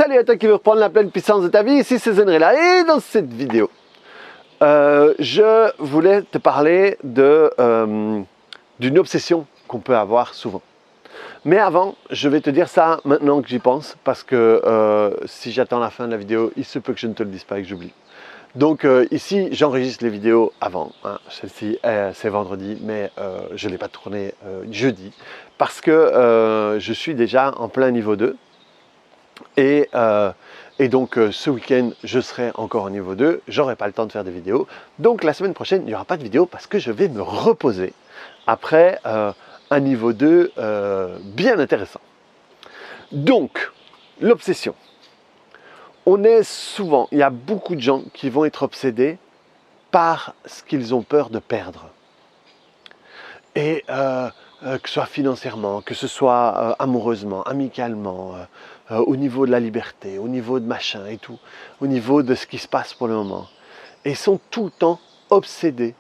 Salut à toi qui veut reprendre la pleine puissance de ta vie, ici c'est Zenrela et dans cette vidéo, je voulais te parler d'une obsession qu'on peut avoir souvent. Mais avant, je vais te dire ça maintenant que j'y pense, parce que si j'attends la fin de la vidéo, il se peut que je ne te le dise pas et que j'oublie. Donc ici, j'enregistre les vidéos avant. Hein. Celle-ci, c'est vendredi, mais je ne l'ai pas tournée jeudi, parce que je suis déjà en plein niveau 2. Et donc ce week-end, je serai encore au niveau 2, j'aurai pas le temps de faire des vidéos. Donc la semaine prochaine, il n'y aura pas de vidéo parce que je vais me reposer après un niveau 2 bien intéressant. Donc, l'obsession. On est souvent, il y a beaucoup de gens qui vont être obsédés par ce qu'ils ont peur de perdre. Et que ce soit financièrement, que ce soit amoureusement, amicalement, au niveau de la liberté, au niveau de machin et tout, au niveau de ce qui se passe pour le moment. Et ils sont tout le temps obsédés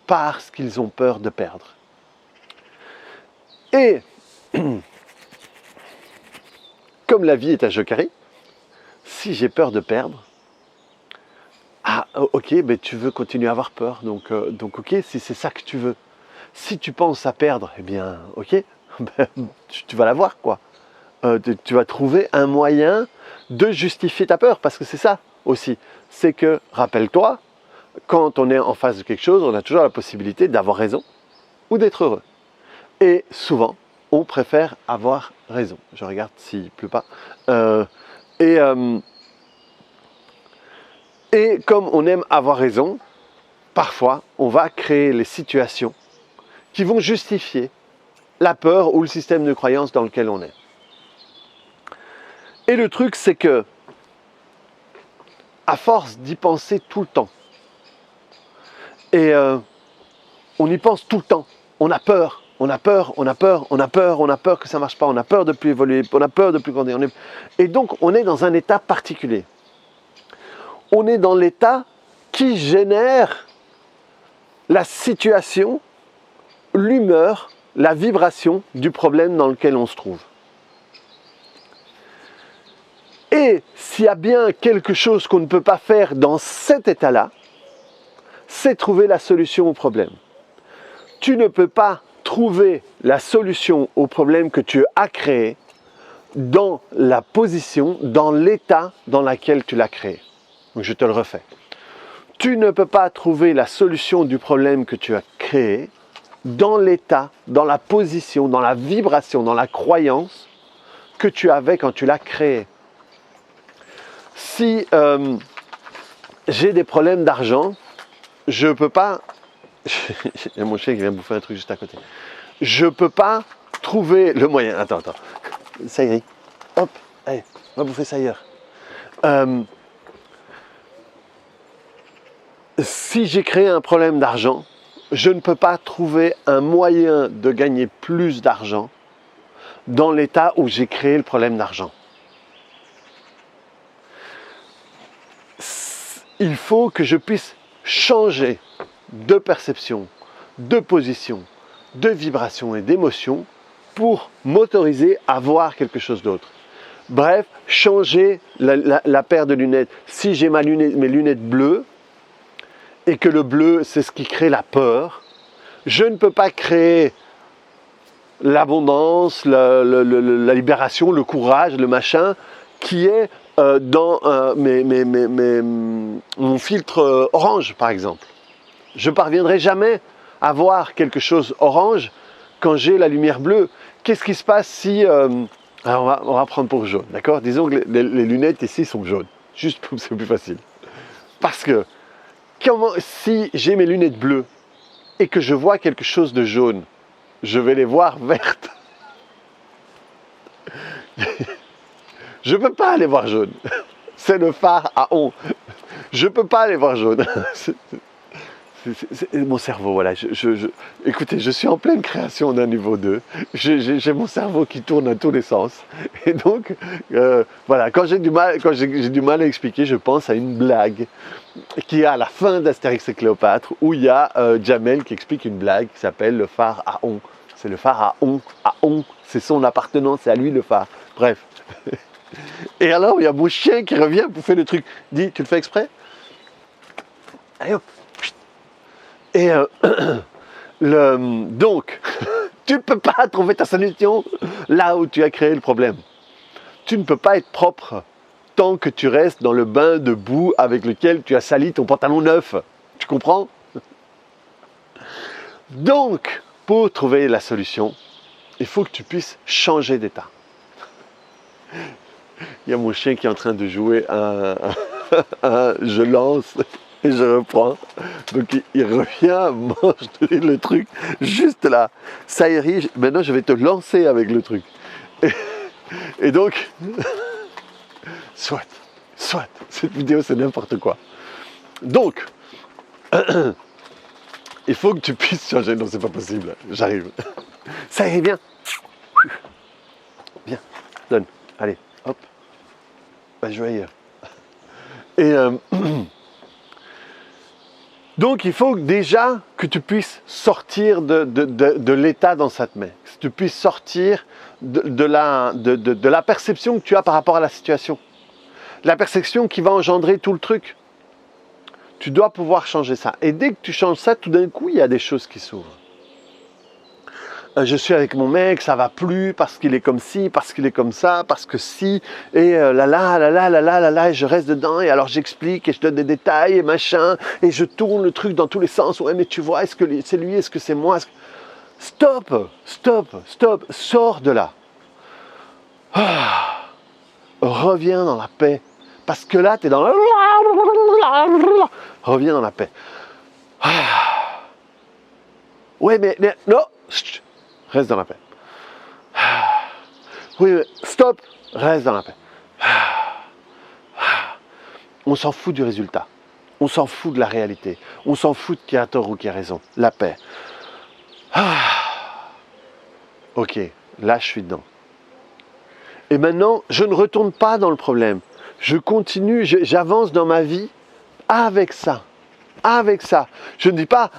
par ce qu'ils ont peur de perdre. Et comme la vie est un jeu carré, si j'ai peur de perdre, ah ok, ben tu veux continuer à avoir peur, donc ok, si c'est ça que tu veux. Si tu penses à perdre, eh bien ok, ben, tu vas l'avoir quoi. Tu vas trouver un moyen de justifier ta peur, parce que c'est ça aussi. C'est que, rappelle-toi, quand on est en face de quelque chose, on a toujours la possibilité d'avoir raison ou d'être heureux. Et souvent, on préfère avoir raison. Je regarde s'il ne pleut pas. Et comme on aime avoir raison, parfois, on va créer les situations qui vont justifier la peur ou le système de croyance dans lequel on est. Et le truc, c'est que, à force d'y penser tout le temps, et on y pense tout le temps, on a peur que ça ne marche pas, on a peur de plus évoluer, on a peur de plus grandir. Et donc, on est dans un état particulier. On est dans l'état qui génère la situation, l'humeur, la vibration du problème dans lequel on se trouve. Et s'il y a bien quelque chose qu'on ne peut pas faire dans cet état-là, c'est trouver la solution au problème. Tu ne peux pas trouver la solution au problème que tu as créé dans la position, dans l'état dans lequel tu l'as créé. Donc je te le refais. Tu ne peux pas trouver la solution du problème que tu as créé dans l'état, dans la position, dans la vibration, dans la croyance que tu avais quand tu l'as créé. Si j'ai des problèmes d'argent, je ne peux pas... Il y a mon chien qui vient bouffer un truc juste à côté. Je ne peux pas trouver le moyen... Attends. Ça y est. Hop, allez, on va bouffer ça ailleurs. Si j'ai créé un problème d'argent, je ne peux pas trouver un moyen de gagner plus d'argent dans l'état où j'ai créé le problème d'argent. Il faut que je puisse changer de perception, de position, de vibration et d'émotion pour m'autoriser à voir quelque chose d'autre. Bref, changer la paire de lunettes. Si j'ai mes lunettes bleues, et que le bleu, c'est ce qui crée la peur, je ne peux pas créer l'abondance, la libération, le courage, le machin, qui est dans mon filtre orange, par exemple. Je ne parviendrai jamais à voir quelque chose orange quand j'ai la lumière bleue. Qu'est-ce qui se passe si... alors on va prendre pour jaune, d'accord? Disons que les lunettes ici sont jaunes. Juste pour que c'est plus facile. Parce que si j'ai mes lunettes bleues et que je vois quelque chose de jaune, je vais les voir vertes. Je ne peux pas les voir jaunes. C'est le phare à on. Je ne peux pas les voir jaunes. C'est mon cerveau, voilà. Écoutez, je suis en pleine création d'un niveau 2. J'ai mon cerveau qui tourne dans tous les sens. Et donc, voilà, quand j'ai du mal à expliquer, je pense à une blague qui est à la fin d'Astérix et Cléopâtre, où il y a Jamel qui explique une blague qui s'appelle le phare à on. C'est le phare à on. C'est son appartenance, c'est à lui le phare. Bref. Et alors, il y a mon chien qui revient bouffer le truc. Dis, tu le fais exprès? Allez hop. Et donc, tu ne peux pas trouver ta solution là où tu as créé le problème. Tu ne peux pas être propre tant que tu restes dans le bain de boue avec lequel tu as sali ton pantalon neuf. Tu comprends? Donc, pour trouver la solution, il faut que tu puisses changer d'état. Il y a mon chien qui est en train de jouer je lance et je reprends. Donc il revient, mange le truc juste là. Ça irrige. Maintenant je vais te lancer avec le truc. Et donc, soit, cette vidéo c'est n'importe quoi. Donc, il faut que tu puisses changer. Non, c'est pas possible. J'arrive. Ça irait bien. Bien. Donne. Allez. Hop. Bah, je vais ailleurs. Et donc, il faut déjà que tu puisses sortir de l'état dans ça te met. Que tu puisses sortir de la perception que tu as par rapport à la situation. La perception qui va engendrer tout le truc. Tu dois pouvoir changer ça. Et dès que tu changes ça, tout d'un coup, il y a des choses qui s'ouvrent. Je suis avec mon mec, ça va plus parce qu'il est comme ci, parce qu'il est comme ça, parce que si, et et je reste dedans, et alors j'explique, et je donne des détails, et machin, et je tourne le truc dans tous les sens. Ouais, mais tu vois, est-ce que c'est lui, est-ce que c'est moi? Stop, sors de là. Reviens dans la paix. Parce que là, tu es dans la... Reviens dans la paix. Ouais, mais non. Reste dans la paix. Oui, mais stop. Reste dans la paix. On s'en fout du résultat. On s'en fout de la réalité. On s'en fout de qui a tort ou qui a raison. La paix. Ok, là je suis dedans. Et maintenant, je ne retourne pas dans le problème. Je continue, j'avance dans ma vie avec ça. Avec ça. Je ne dis pas,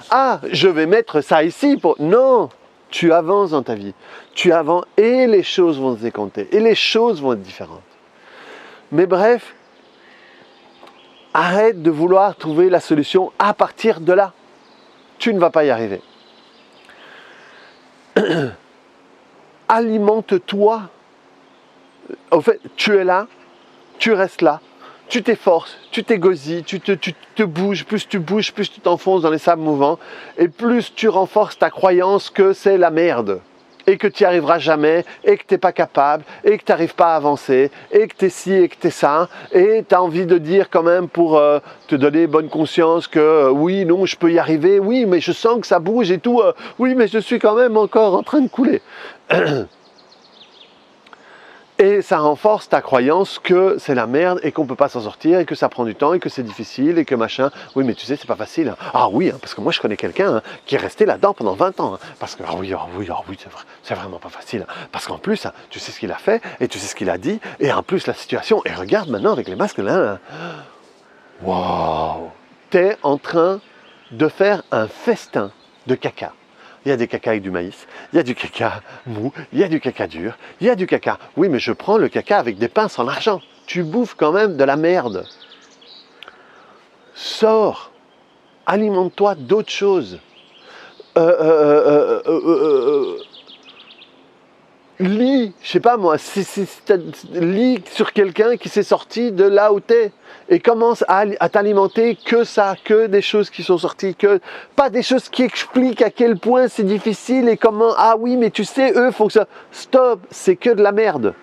je vais mettre ça ici pour... Non, tu avances dans ta vie. Tu avances et les choses vont se décompter. Et les choses vont être différentes. Mais bref, arrête de vouloir trouver la solution à partir de là. Tu ne vas pas y arriver. Alimente-toi. En fait, tu es là, tu restes là, tu t'efforces, tu t'égosies, tu te bouges, plus tu t'enfonces dans les sables mouvants, et plus tu renforces ta croyance que c'est la merde, et que tu n'y arriveras jamais, et que tu n'es pas capable, et que tu n'arrives pas à avancer, et que tu es ci, et que tu es ça, et tu as envie de dire quand même pour te donner bonne conscience que oui, non, je peux y arriver, oui, mais je sens que ça bouge et tout, oui, mais je suis quand même encore en train de couler. Et ça renforce ta croyance que c'est la merde et qu'on ne peut pas s'en sortir et que ça prend du temps et que c'est difficile et que machin. Oui, mais tu sais, c'est pas facile. Ah oui, parce que moi je connais quelqu'un qui est resté là-dedans pendant 20 ans. Parce que, c'est vraiment pas facile. Parce qu'en plus, tu sais ce qu'il a fait et tu sais ce qu'il a dit. Et en plus, la situation. Et regarde maintenant avec les masques là. Waouh! T'es en train de faire un festin de caca. Il y a des caca avec du maïs, il y a du caca mou, il y a du caca dur, il y a du caca. Oui, mais je prends le caca avec des pinces en argent. Tu bouffes quand même de la merde. Sors, alimente-toi d'autres choses. Lis, je sais pas moi, lis sur quelqu'un qui s'est sorti de là où t'es et commence à t'alimenter que ça, que des choses qui sont sorties, que pas des choses qui expliquent à quel point c'est difficile et comment, ah oui mais tu sais, eux font que ça. Stop, c'est que de la merde.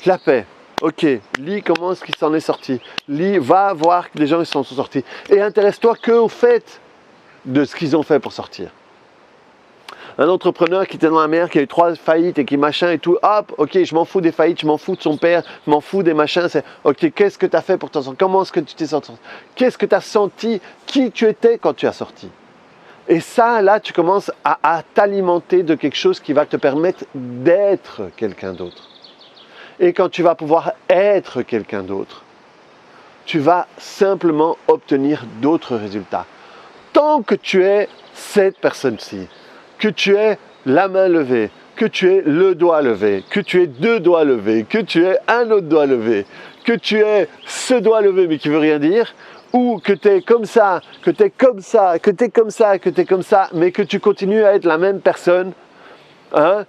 La paix. Ok, lis comment est-ce qu'il s'en est sorti. Lis, va voir que les gens ils s'en sont sortis. Et intéresse-toi que au fait de ce qu'ils ont fait pour sortir. Un entrepreneur qui était dans la mer, qui a eu 3 faillites et qui machin et tout, hop, ok, je m'en fous des faillites, je m'en fous de son père, je m'en fous des machins, c'est ok, qu'est-ce que tu as fait pour t'en sortir? Comment est-ce que tu t'es sorti? Qu'est-ce que tu as senti? Qui tu étais quand tu as sorti? Et ça, là, tu commences à t'alimenter de quelque chose qui va te permettre d'être quelqu'un d'autre. Et quand tu vas pouvoir être quelqu'un d'autre, tu vas simplement obtenir d'autres résultats. Tant que tu es cette personne-ci, que tu es la main levée, que tu aies le doigt levé, que tu aies 2 doigts levés, que tu aies un autre doigt levé, que tu aies ce doigt levé mais qui veut rien dire, ou que tu es comme ça, que tu es comme ça, que tu es comme ça, que tu es comme ça, mais que tu continues à être la même personne, hein?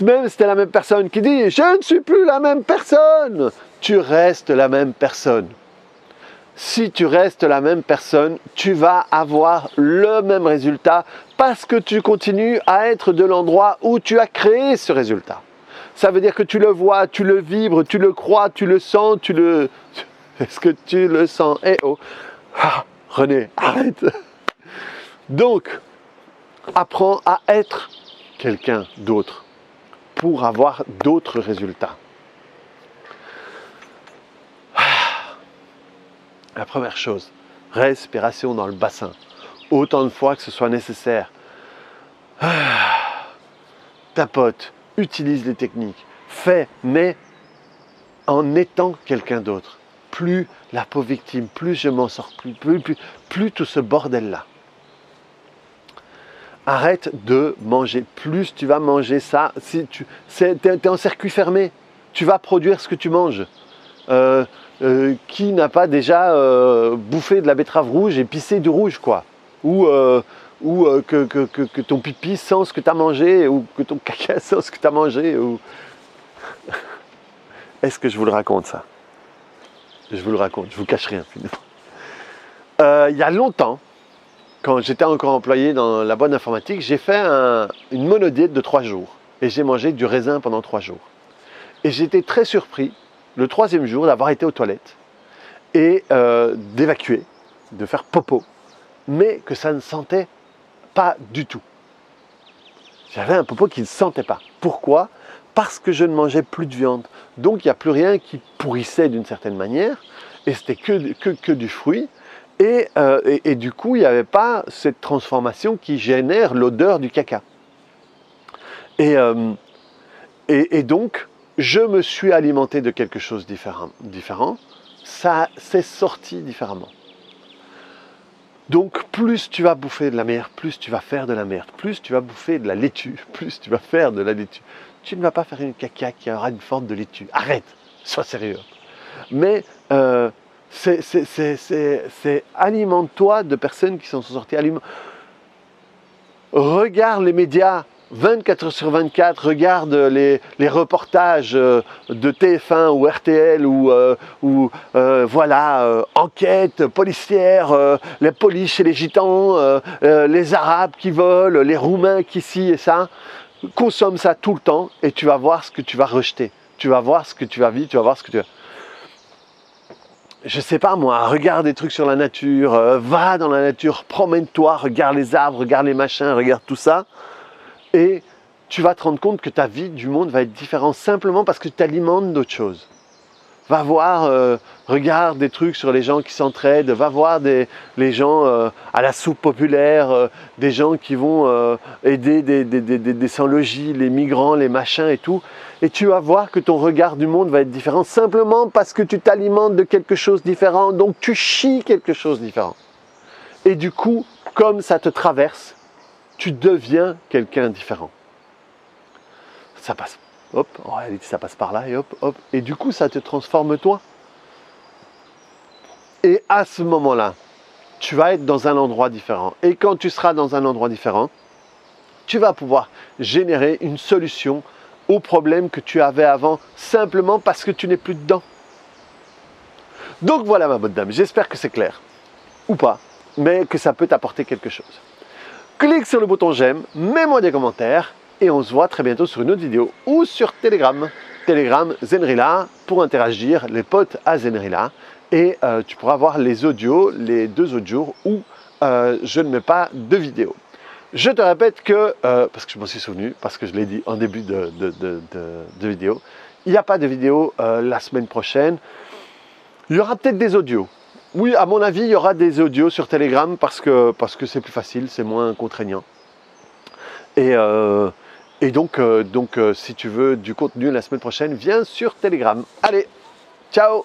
Même si tu es la même personne qui dit « Je ne suis plus la même personne », tu restes la même personne. Si tu restes la même personne, tu vas avoir le même résultat parce que tu continues à être de l'endroit où tu as créé ce résultat. Ça veut dire que tu le vois, tu le vibres, tu le crois, tu le sens, tu le... Est-ce que tu le sens? Eh oh! Ah, René, arrête! Donc, apprends à être quelqu'un d'autre pour avoir d'autres résultats. La première chose, respiration dans le bassin, autant de fois que ce soit nécessaire. Tapote, utilise les techniques, fais, mais en étant quelqu'un d'autre. Plus la pauvre victime, plus je m'en sors, plus tout ce bordel-là. Arrête de manger, plus tu vas manger ça, si tu es en circuit fermé, tu vas produire ce que tu manges. Qui n'a pas déjà bouffé de la betterave rouge et pissé du rouge, quoi, ou que ton pipi sent ce que tu as mangé, ou que ton caca sent ce que tu as mangé, ou... Est-ce que je vous le raconte, ça? Je vous le raconte, je vous cache rien, finalement. Il y a longtemps, quand j'étais encore employé dans la boîte d'informatique, j'ai fait une monodiète de 3 jours, et j'ai mangé du raisin pendant 3 jours. Et j'étais très surpris, le 3e jour, d'avoir été aux toilettes et d'évacuer, de faire popo, mais que ça ne sentait pas du tout. J'avais un popo qui ne sentait pas. Pourquoi? Parce que je ne mangeais plus de viande. Donc il n'y a plus rien qui pourrissait d'une certaine manière, et c'était que du fruit. Et du coup, il n'y avait pas cette transformation qui génère l'odeur du caca. Et donc, je me suis alimenté de quelque chose de différent, ça s'est sorti différemment. Donc plus tu vas bouffer de la merde, plus tu vas faire de la merde, plus tu vas bouffer de la laitue, plus tu vas faire de la laitue. Tu ne vas pas faire une caca qui aura une forme de laitue. Arrête, sois sérieux. Mais alimente-toi de personnes qui sont sorties. Regarde les médias 24 heures sur 24, regarde les reportages de TF1 ou RTL ou voilà, enquête policière, les polices chez les gitans, les Arabes qui volent, les Roumains qui ci et ça. Consomme ça tout le temps et tu vas voir ce que tu vas rejeter. Tu vas voir ce que tu vas vivre, tu vas voir ce que tu vas... Je sais pas moi, regarde des trucs sur la nature, va dans la nature, promène-toi, regarde les arbres, regarde les machins, regarde tout ça. Et tu vas te rendre compte que ta vie du monde va être différente simplement parce que tu t'alimentes d'autres choses. Va voir, regarde des trucs sur les gens qui s'entraident, va voir les gens à la soupe populaire, des gens qui vont aider des sans-logis, les migrants, les machins et tout. Et tu vas voir que ton regard du monde va être différent simplement parce que tu t'alimentes de quelque chose de différent, donc tu chies quelque chose de différent. Et du coup, comme ça te traverse, tu deviens quelqu'un de différent. Ça passe, hop, en réalité ça passe par là et hop, hop. Et du coup, ça te transforme toi. Et à ce moment-là, tu vas être dans un endroit différent. Et quand tu seras dans un endroit différent, tu vas pouvoir générer une solution au problème que tu avais avant, simplement parce que tu n'es plus dedans. Donc voilà ma bonne dame, j'espère que c'est clair, ou pas, mais que ça peut t'apporter quelque chose. Clique sur le bouton j'aime, mets-moi des commentaires, et on se voit très bientôt sur une autre vidéo, ou sur Telegram. Telegram Zenrila, pour interagir, les potes à Zenrila, et tu pourras voir les audios, les 2 autres jours où je ne mets pas de vidéo. Je te répète que, parce que je m'en suis souvenu, parce que je l'ai dit en début de vidéo, il n'y a pas de vidéo la semaine prochaine. Il y aura peut-être des audios. Oui, à mon avis, il y aura des audios sur Telegram parce que c'est plus facile, c'est moins contraignant. Et donc, si tu veux du contenu la semaine prochaine, viens sur Telegram. Allez, ciao!